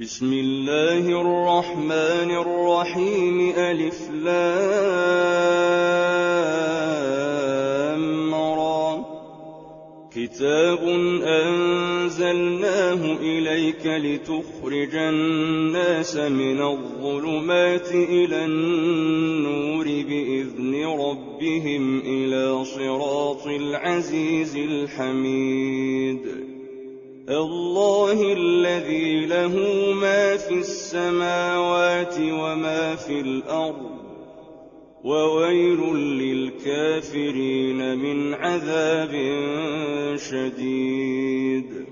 بسم الله الرحمن الرحيم ألف لام را كتاب أنزلناه إليك لتخرج الناس من الظلمات إلى النور بإذن ربهم إلى صراط العزيز الحميد الله الذي له ما في السماوات وما في الأرض وويل للكافرين من عذاب شديد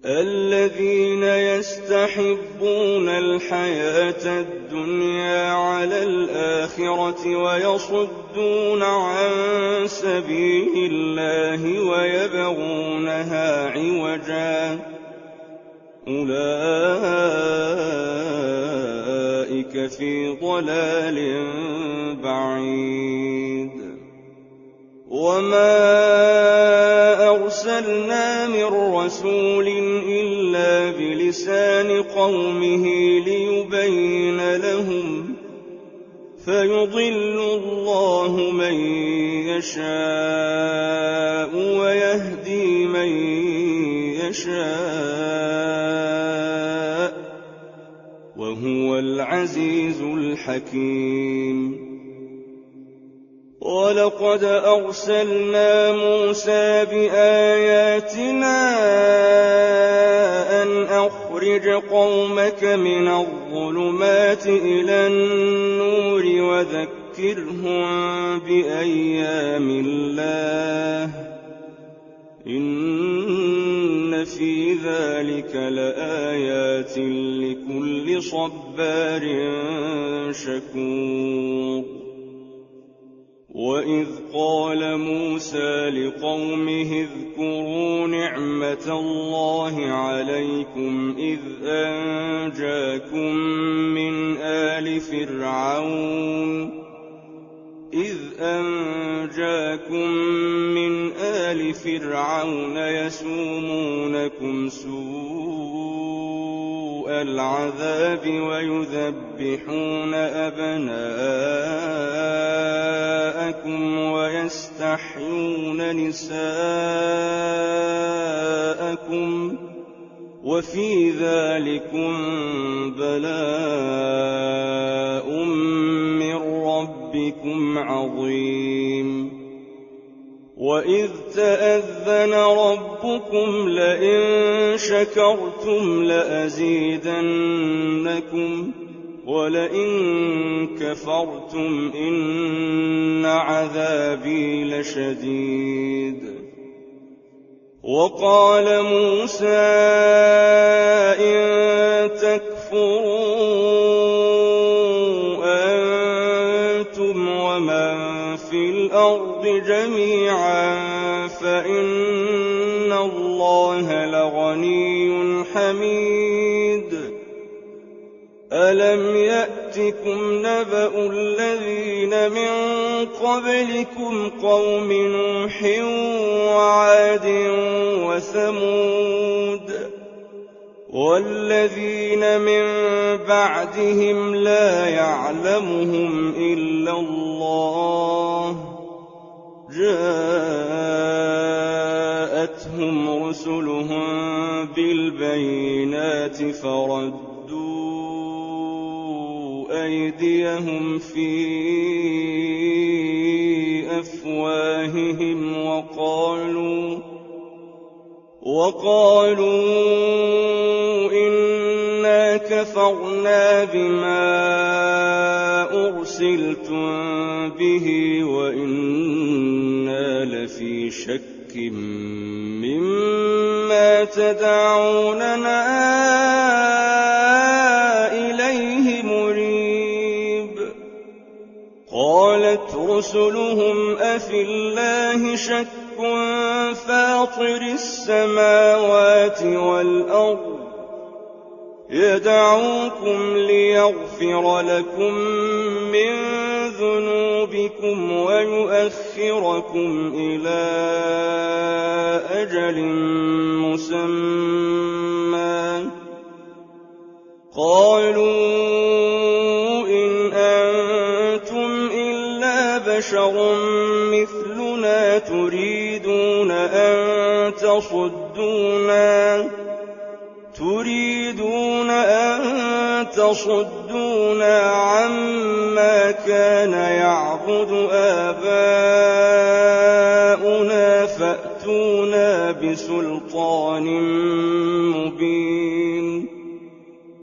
الذين يستحبون الحياة الدنيا على الآخرة ويصدون عن سبيل الله ويبغونها عوجا أولئك في ضلال بعيد وما أرسلنا من رسول إلا بلسان قومه ليبين لهم فيضل الله من يشاء ويهدي من يشاء وهو العزيز الحكيم ولقد أرسلنا موسى بآياتنا أن أخرج قومك من الظلمات إلى النور وذكرهم بأيام الله إن في ذلك لآيات لكل صبار شكور وإذ قال موسى لقومه اذكروا نعمة الله عليكم إذ أنجاكم من آل فرعون يسومونكم سوء العذاب ويذبحون أبناءكم ويستحيون نساءكم وفي ذلكم بلاء من ربكم عظيم وإذ تأذن ربكم لئن شكرتم لأزيدنكم ولئن كفرتم إن عذابي لشديد وقال موسى إن تكفروا أنتم ومن في الأرض جميعا فإن الله لغني حميد ألم يأتكم نبأ الذين من قبلكم قوم نوح وعاد وثمود والذين من بعدهم لا يعلمهم إلا الله جاءتهم رسلهم بالبينات فردوا أيديهم في أفواههم وقالوا إنا كفرنا بما أرسلتم به وإنا لفي شك مما تدعوننا إليه مريب قالت رسلهم أفي الله شك فاطر السماوات والأرض يدعوكم ليغفر لكم من ذنوبكم ويؤخركم إلى أجل مسمى قالوا إن أنتم إلا بشر مثلنا تريدون أن تصدونا عما كان يعبد آباؤنا فأتونا بسلطان